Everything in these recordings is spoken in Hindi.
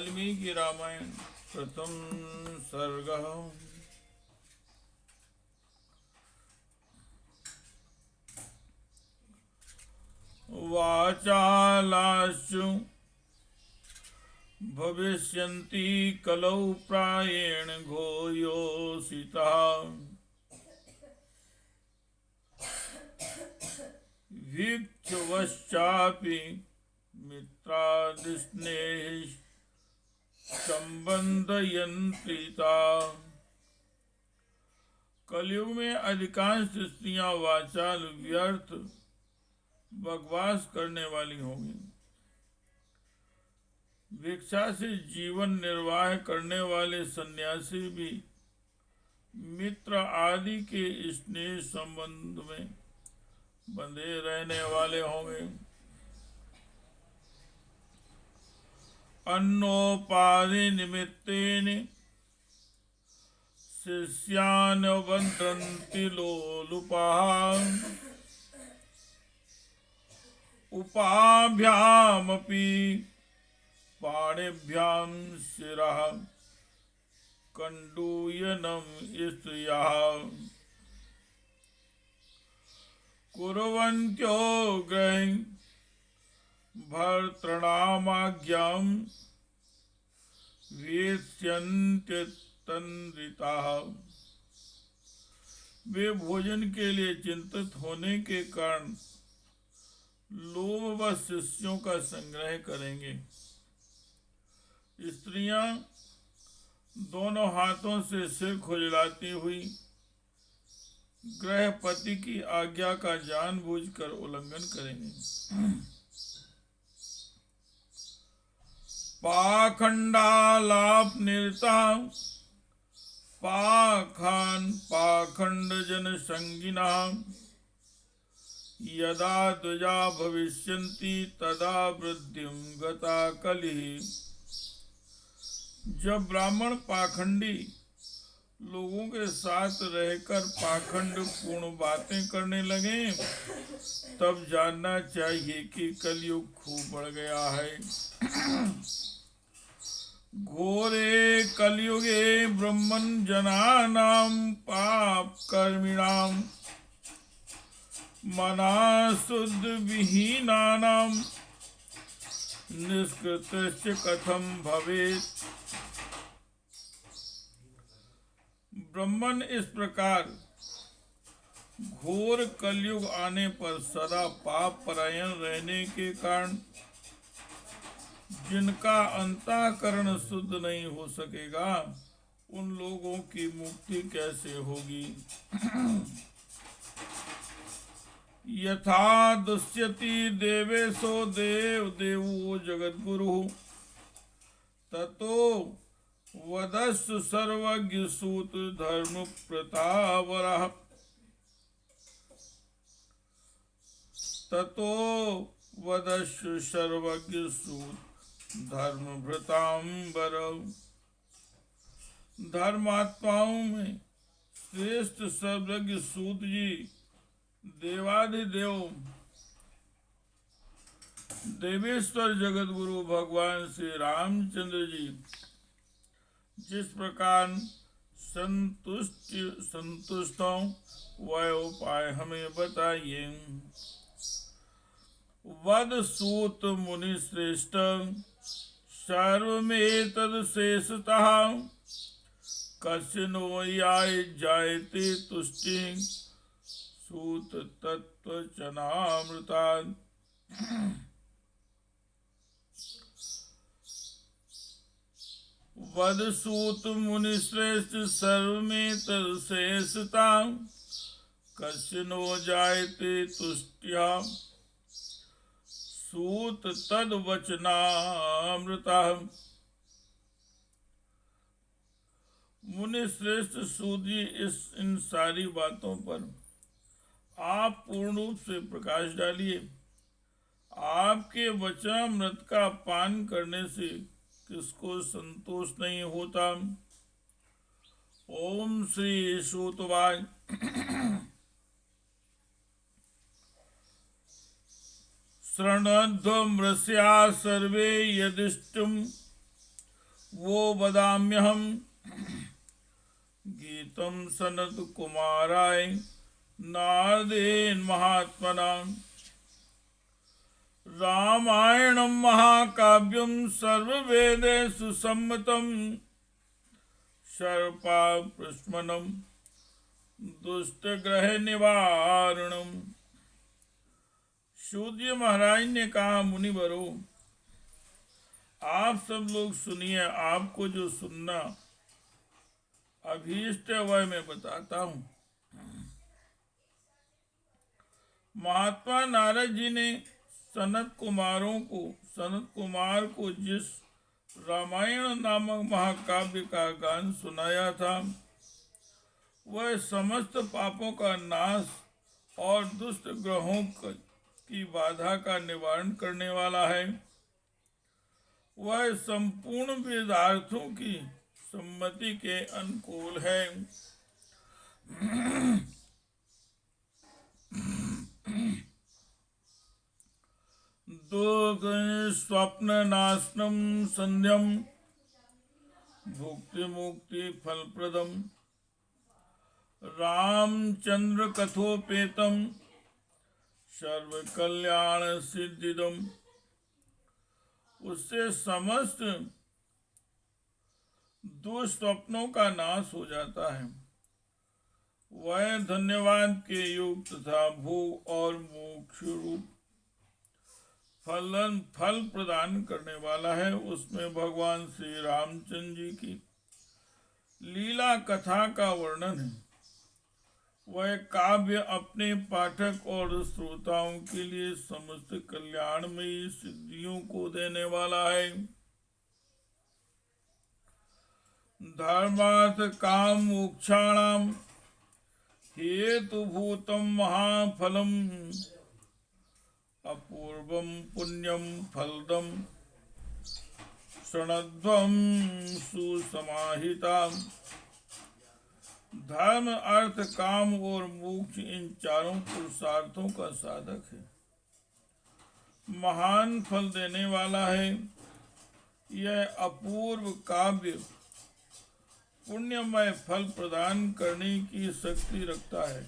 वाल्मीकि रामायण प्रथम सर्ग। वाचालाश्चु भविष्यन्ति कलौ प्रायेण घोयोषितः भिक्षुवश्चापि मित्रादिस्नेह संबंधयन्त्रिता। कलयुग में अधिकांश स्त्रियां वाचाल व्यर्थ बकवास करने वाली होंगी। भिक्षा से जीवन निर्वाह करने वाले सन्यासी भी मित्र आदि के स्नेह संबंध में बंधे रहने वाले होंगे। अन्नोपाधि निमित्तेन शिष्यान् वदन्ति लोलुपाः उपाभ्यामपि पाणिभ्यां शिरः कण्डूयनं स्त्रियः कुर्वन्त्यो गृहे भर्तॄणामाज्ञां वेत्स्यन्त्यतन्द्रिताः। वे भोजन के लिए चिंतित होने के कारण लोभवश शिष्यों का संग्रह करेंगे। स्त्रियां दोनों हाथों से सिर खुजलाती हुई गृहपति की आज्ञा का जानबूझकर उल्लंघन करेंगे। पाखंडालाप निरता पाखंड जन संगिना यदा द्विजा भविष्यन्ति तदा वृद्धिं गता कलिः। जब ब्राह्मण पाखंडी लोगों के साथ रहकर पाखंड पूर्ण बातें करने लगे तब जानना चाहिए कि कलयुग खूब बढ़ गया है। घोरे कलयुगे ब्रह्मन् जनानां पाप कर्मिणां मनाशुद्ध विहीनानां निष्कृतस्य कथं भवेत्। ब्रह्मन इस प्रकार घोर कलयुग आने पर सदा पाप परायण रहने के कारण जिनका अंतःकरण शुद्ध नहीं हो सकेगा उन लोगों की मुक्ति कैसे होगी। यथा दुष्यति देवेशो देवो जगद्गुरु ततो वदस्सु सर्वज्ञ सूत धर्म प्रतावरः। ततो वदस्सु सर्वज्ञ सूत धर्म भृतांबर। धर्मात्माओं में श्रेष्ठ सर्वज्ञ सूत जी देवाधिदेव देवेश्वर जगतगुरु भगवान श्री रामचंद्र जी जिस प्रकार संतुष्ट हों वह उपाय हमें बताइए। वद सूत मुनि श्रेष्ठ सर्वमेतद् शेषतः कस्य नो याय जायते तुष्टि सूत तत्वचनामृतात्। वदसूत मुनि श्रेष्ठ सर्वमेतद् शेषतः कस्य नो जायते तुष्ट्या सूत तद्वचनामृतः। मुनि श्रेष्ठ सूत जी इन सारी बातों पर आप पूर्ण रूप से प्रकाश डालिए। आपके वचनामृत का पान करने से किसको संतोष नहीं होता। ओम श्री सूतवाच। शृण्वध्वमृष्या सर्वे यदिष्टुम वो वदाम्यहम् गीतं सनत कुमाराय नारदेन महात्मना। रामायणं महाकाव्यं सर्ववेदेषु सम्मतं सर्पाप्रशमनं दुष्टग्रह निवारणम। सूर्य महाराज ने कहा, मुनिवरों, आप सब लोग सुनिए, आपको जो सुनना अभीष्ट है वह मैं बताता हूँ। महात्मा नारद जी ने सनत कुमार को जिस रामायण नामक महाकाव्य का गान सुनाया था, वह समस्त पापों का नाश और दुष्ट ग्रहों की बाधा का निवारण करने वाला है। वह संपूर्ण वेदार्थों की सम्मति के अनुकूल है। दुख स्वप्न नाशनम संध्यम भुक्ति मुक्ति फलप्रदम रामचंद्र कथोपेतम सर्व कल्याण सिद्धिदम। उससे समस्त दुष्स्वप्नों का नाश हो जाता है। वह धन्यवाद के युक्त तथा भोग और मोक्ष रूप फल प्रदान करने वाला है। उसमें भगवान श्री रामचंद्र जी की लीला कथा का वर्णन है। वह काव्य अपने पाठक और श्रोताओं के लिए समस्त कल्याणमयी सिद्धियों को देने वाला है। धर्मार्थ काम मोक्षाणाम हेतुभूतम महाफलम अपूर्वम पुण्यम फलदम शृणध्वम सुसमाहिता। धर्म, अर्थ, काम और मोक्ष इन चारों पुरुषार्थों का साधक है, महान फल देने वाला है। यह अपूर्व काव्य पुण्यमय फल प्रदान करने की शक्ति रखता है।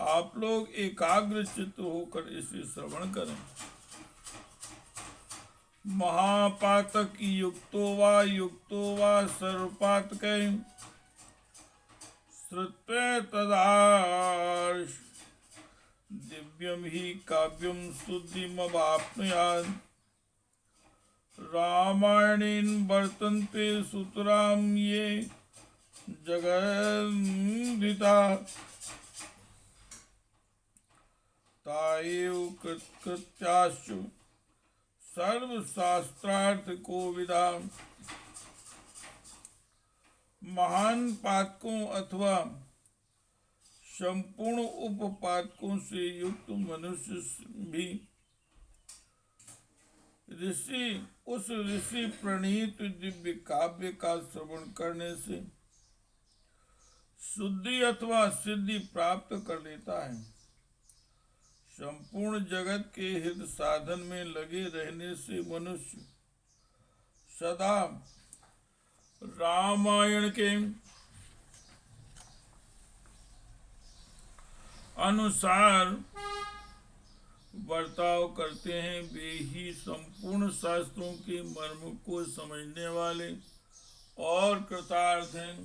आप लोग एकाग्र चित्त होकर इसे श्रवण करें। महापातक युक्तो वा सर्वपातक श्रुत्वा तदार्ष दिव्यम ही काव्यम शुद्धिमवाप्नुयात्। रामायणेन वर्तन्ते सुतराम ये जगन्विता ताएव कृत्याश्चु सर्वशास्त्रार्थ कोविदा। महान पातकों अथवा संपूर्ण उपपातकों से युक्त मनुष्य भी उस ऋषि प्रणीत दिव्य काव्य का श्रवण करने से शुद्धि अथवा सिद्धि प्राप्त कर लेता है। संपूर्ण जगत के हित साधन में लगे रहने से मनुष्य सदा रामायण के अनुसार बर्ताव करते हैं। वे ही संपूर्ण शास्त्रों के मर्म को समझने वाले और कृतार्थ हैं।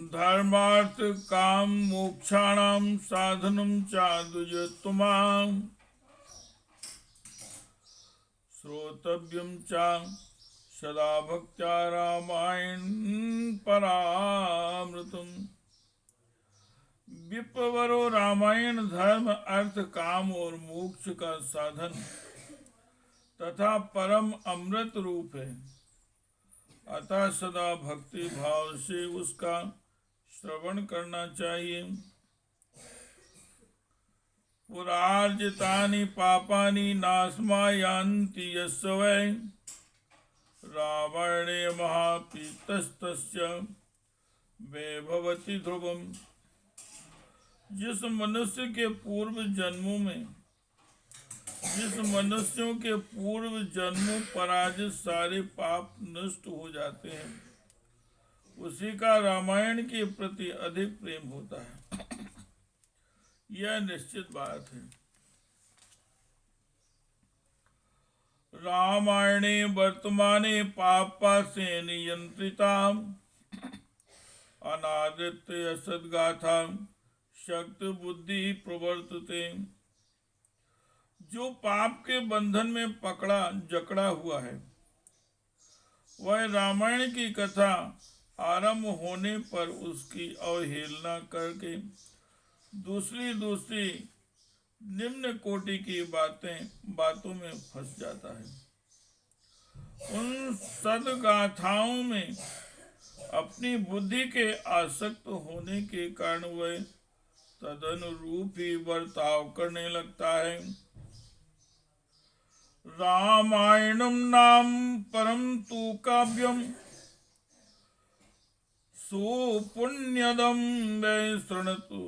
धर्मार्थ काम मोक्षाणाम साधनम चादुजतुमाम श्रोतव्यम चा सदा भक्त्या रामायण परामृतम। विप्रवरो, रामायण धर्म, अर्थ, काम और मोक्ष का साधन तथा परम अमृत रूप है। अतः सदा भक्ति भाव से उसका श्रवण करना चाहिए। पुरार्जितानि पापानि नाशमायान्ति यस्य वै रामायणे महापीतस्तस्य वैभवति ध्रुवम्। जिस मनुष्य के पूर्व जन्मों में जिस मनुष्यों के पूर्व जन्मों पराजित सारे पाप नष्ट हो जाते हैं, उसी का रामायण के प्रति अधिक प्रेम होता है। यह निश्चित बात है। रामायणे वर्तमाने पापासे नियंत्रिता अनादित्य सद्गाथा शक्ति बुद्धि प्रवर्तते। जो पाप के बंधन में पकड़ा जकड़ा हुआ है, वह रामायण की कथा आरंभ होने पर उसकी अवहेलना करके दूसरी निम्न कोटि की बातों में फंस जाता है। उन सद्गाथाओं में अपनी बुद्धि के आसक्त होने के कारण वह तदनुरूप ही बर्ताव करने लगता है। रामायणम नाम परम तु काव्यम सुपुण्यदम वै शृणुतु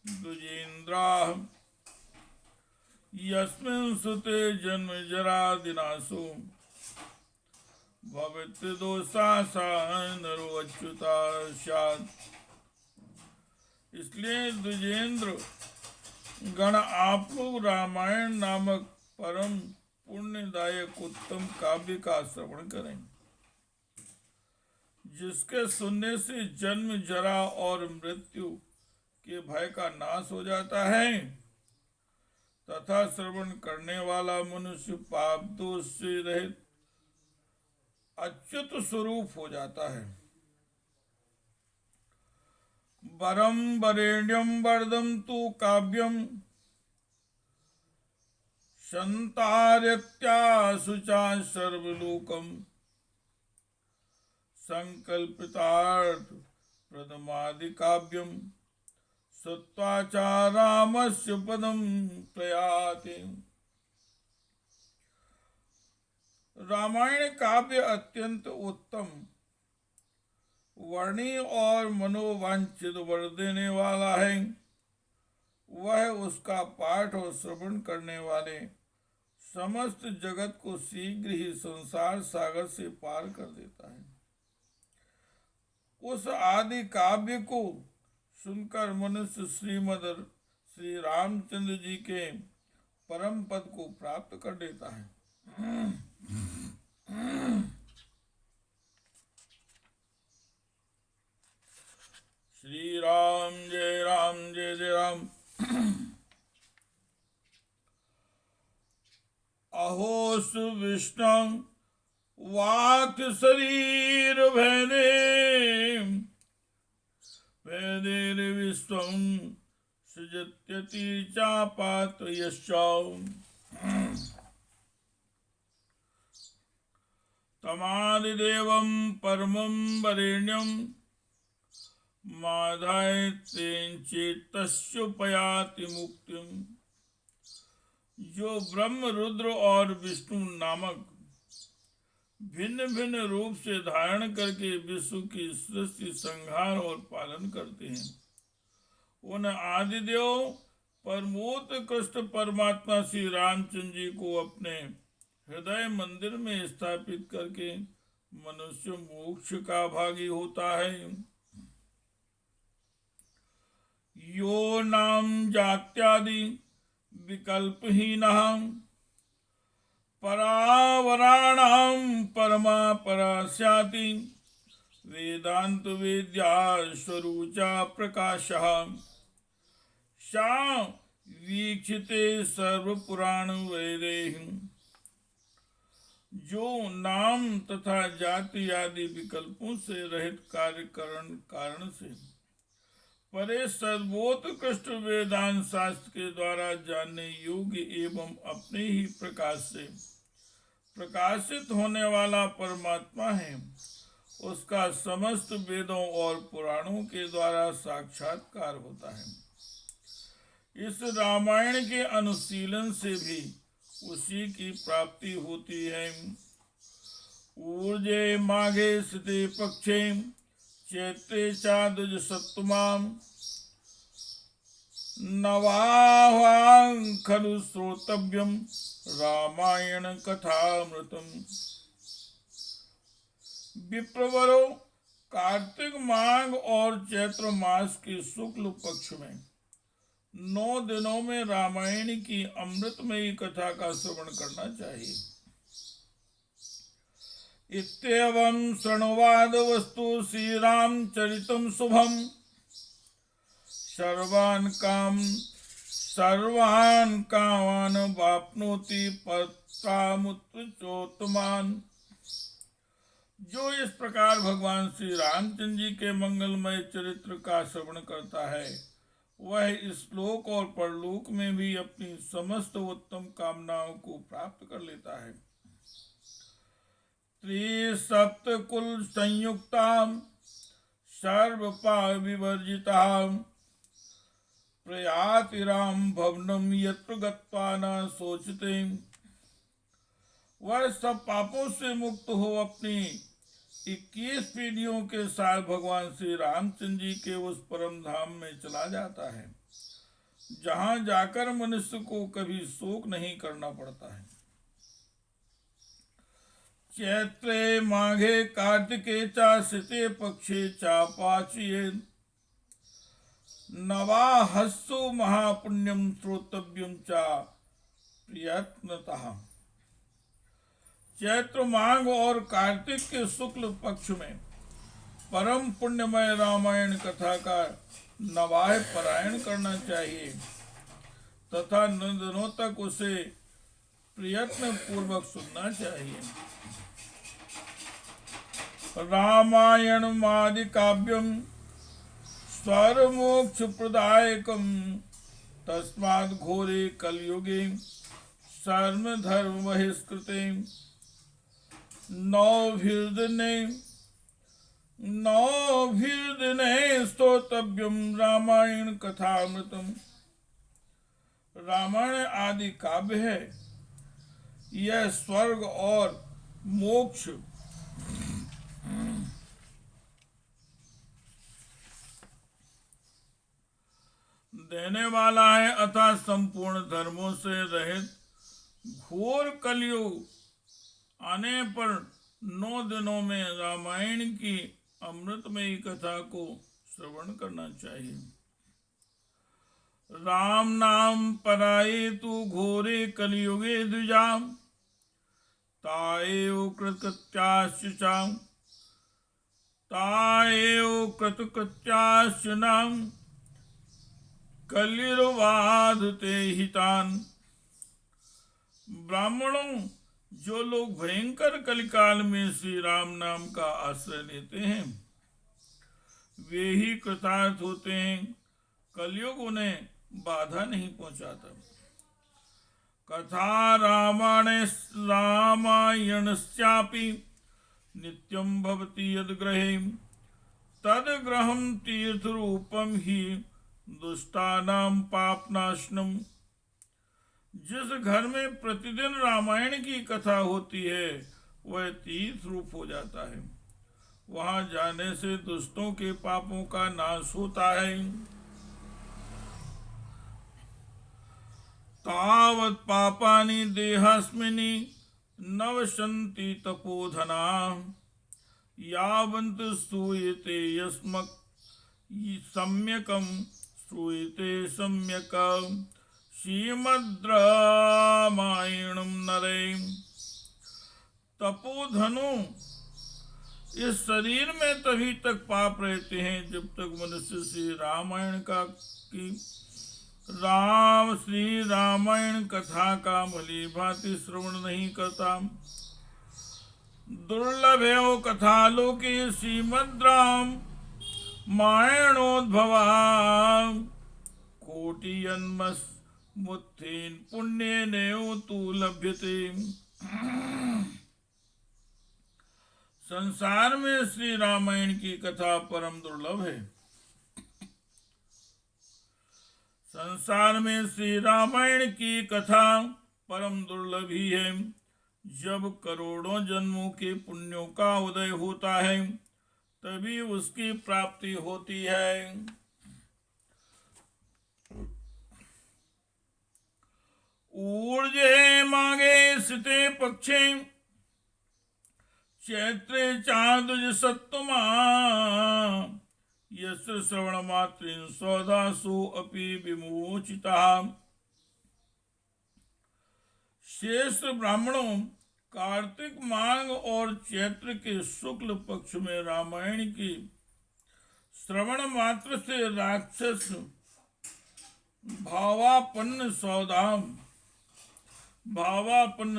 द्विजेन्द्राः यस्मिन् सुते जन्म जरा दिनासो भवति दोषासा नरो अच्युता स्यात्। इसलिए द्विजेंद्र गण आप लोग रामायण नामक परम पुण्यदायक उत्तम काव्य का श्रवण करें, जिसके सुनने से जन्म जरा और मृत्यु के भय का नाश हो जाता है तथा श्रवण करने वाला मनुष्य पाप दोष से रहित अच्युत स्वरूप हो जाता है। वरम वरेण्यम वरदम तु काव्यम संतार्यत्या शुचा सर्वलोकम संकल्पितार्थ प्रदमादि काव्यम सत्वाचारामस्य पदम प्रयाति। रामायण काव्य अत्यंत उत्तम, वर्णीय और मनोवांछित वर देने वाला है। वह उसका पाठ और श्रवण करने वाले समस्त जगत को शीघ्र ही संसार सागर से पार कर देता है। उस आदि काव्य को सुनकर मनुष्य श्री रामचंद्र जी के परम पद को प्राप्त कर लेता है। श्री राम जय जय राम। अहोस विष्णु वाक शरीर भेदे विश्वम सृजत्यति चापात तमादिदेवं परमं वरेण्यं माधाय तेन चेतस्योपयाति मुक्तिम। जो ब्रह्म रुद्र और विष्णु नामक भिन्न भिन्न रूप से धारण करके विश्व की सृष्टि संहार और पालन करते हैं, उन आदिदेव परमोत्कृष्ट परमात्मा श्री रामचंद्र जी को अपने हृदय मंदिर में स्थापित करके मनुष्य मोक्ष का भागी होता है। यो नाम जात्यादि विकल्पहीनः परावराणां परमा परास्याति वेदांत वेद्या स्वरूचा प्रकाशः सा वीक्षिते सर्व पुराण वैदेह। जो नाम तथा जाति आदि विकल्पों से रहित कारण से परे सर्वोत्कृष्ट वेदांत शास्त्र के द्वारा जानने योग्य एवं अपने ही प्रकाश से प्रकाशित होने वाला परमात्मा है, उसका समस्त वेदों और पुराणों के द्वारा साक्षात्कार होता है। इस रामायण के अनुशीलन से भी उसी की प्राप्ति होती है। ऊर्जे माघे स्थिते पक्षे चैत्रे चादुज सप्तमाम नवाह्वां खलु श्रोतव्यं रामायण कथामृतम्। विप्रवरो, कार्तिक माघ और चैत्र मास के शुक्ल पक्ष में 9 दिनों में रामायण की अमृतमयी कथा का श्रवण करना चाहिए। इत्येवं शृण्वाद वस्तु श्रीरामचरितं शुभम्। सर्वान् कामान् वाप्नोति पत्रामुत्तमोत्तमान्। जो इस प्रकार भगवान श्री रामचंद्र जी के मंगलमय चरित्र का श्रवण करता है वह इस लोक और परलोक में भी अपनी समस्त उत्तम कामनाओं को प्राप्त कर लेता है। त्रिसप्तकुल संयुक्तां सर्वपाप विवर्जितां प्रयाति राम भवनम यत्र गत्वा न सोचते। वह सब पापों से मुक्त हो अपनी 21 पीढ़ियों के साथ भगवान श्री रामचंद्र जी के उस परम धाम में चला जाता है जहां जाकर मनुष्य को कभी शोक नहीं करना पड़ता है। चैत्रे माघे कार्तिके च शीते पक्षे च पाच्ये नवाहस्सु महापुण्यम श्रोतव्यम च प्रयत्नतः। चैत्र माघ और कार्तिक के शुक्ल पक्ष में परम पुण्यमय रामायण कथा का नवाह पारायण करना चाहिए तथा 9 दिनों तक उसे प्रयत्न पूर्वक सुनना चाहिए। रामायण आदि काव्यम स्वर मोक्ष प्रदायकम तस्माद् घोरे कलयुगे सर्व धर्म बहिष्कृते नौभिर्दिने स्तोतव्यम रामायण कथामृतम। रामायण आदि काव्य है, यह स्वर्ग और मोक्ष देने वाला है अतः संपूर्ण धर्मों से रहित घोर कलयुग आने पर 9 दिनों में रामायण की अमृतमयी कथा को श्रवण करना चाहिए। राम नाम पराये तु घोरे कलियुगे द्विजाम ताएव कृतकृत्याश्च नाम कलिर्बाधते हितान। ब्राह्मणों, जो लोग भयंकर कलिकाल में श्री राम नाम का आश्रय लेते हैं वे ही कृतार्थ होते हैं, कलयुग उन्हें बाधा नहीं पहुंचाता। कथा रामायणस्यापि नित्यं भवति यद्गृहे तद्गृहं तीर्थरूपं हि दुष्टानां पापनाशनम। जिस घर में प्रतिदिन रामायण की कथा होती है वह तीर्थ रूप हो जाता है। वहां जाने से दुष्टों के पापों का नाश होता है। तावत् पापानि देहास्मिनि नवशन्ति तपोधना यावन्त श्रूयते यस्मत् सम्यकं श्रूयते सम्यक श्रीमद्रामायणं नरे। तपोधनु, इस शरीर में तभी तक पाप रहते हैं जब तक मनुष्य श्री रामायण कथा का भली भांति श्रवण नहीं करता। दुर्लभ है वो कथा लोके श्रीमद्रामायणोद्भवा कोटिजन्ममुत्थेन पुण्येनैव तु लभ्यते। संसार में श्री रामायण की कथा परम दुर्लभ है। संसार में श्री रामायण की कथा परम दुर्लभ ही है। जब करोड़ों जन्मों के पुण्यों का उदय होता है तभी उसकी प्राप्ति होती है। कृते पक्षे चैत्रे चांदुज सत्तमा यस्य श्रवण मात्रेण सौदासो अपि विमोचिता। शेष ब्राह्मणों कार्तिक मांग और चैत्र के शुक्ल पक्ष में रामायण की श्रवण मात्र से राक्षस भावापन्न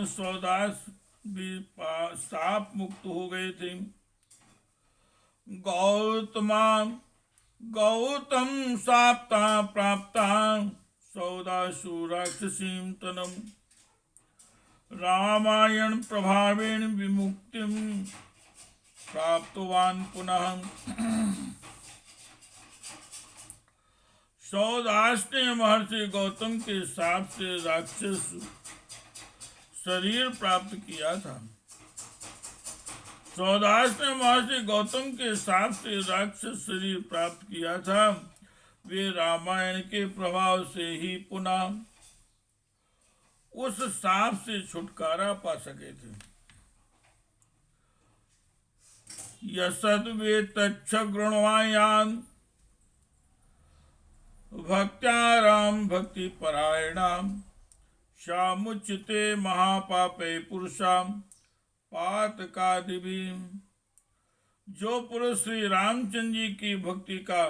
सौदास भी साप मुक्त हो गए थे। गौतम साप्ता प्राप्ता सौदासु राक्षसीं तनम रामायण प्रभावेण विमुक्तिम प्राप्तवान पुनः। सौदास ने महर्षि गौतम के साप से राक्षस शरीर प्राप्त किया था। सौदास ने महर्षि गौतम के साप से राक्षस शरीर प्राप्त किया था। वे रामायण के प्रभाव से ही पुनः उस साप से छुटकारा पा सके थे। यसद्वे तच्छ गृण्वायान् भक्त्याराम भक्ति परायणाम शामुच्यते महापापे पुरुषाम पातकादिभी। जो पुरुष श्री रामचंद्र जी की भक्ति का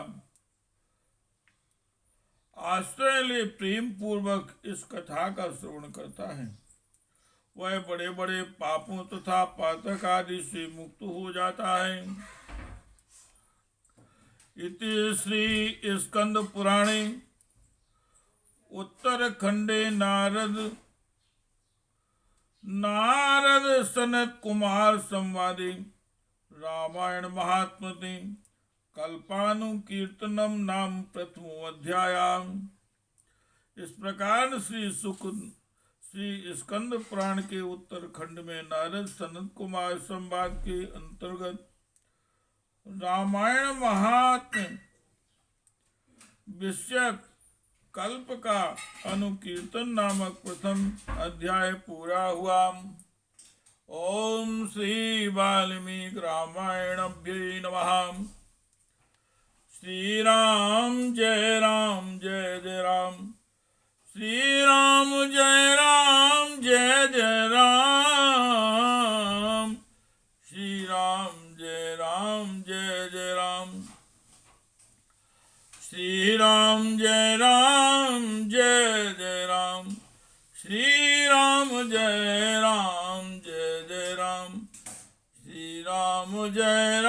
आश्रय ले प्रेम पूर्वक इस कथा का श्रवण करता है, वह बड़े बड़े पापों तथा पातक आदि से मुक्त हो जाता है। इति श्री स्कंद पुराणे उत्तरखंडे नारद सनत कुमार संवादे रामायण महात्म्ये कल्पानुकीर्तनम नाम प्रथमो अध्याय। इस प्रकार श्री स्कंद पुराण के उत्तरखंड में नारद सनत कुमार संवाद के अंतर्गत रामायण महात्म्य विषयक कल्प का अनुकीर्तन नामक प्रथम अध्याय पूरा हुआ। ओम श्री वाल्मीकि रामायणाभ्यै नमः। श्री राम जय जय राम। श्री राम जय जय राम। श्री राम जय जय राम। श्री राम जय जय राम। श्री राम जय जय राम। श्री राम जय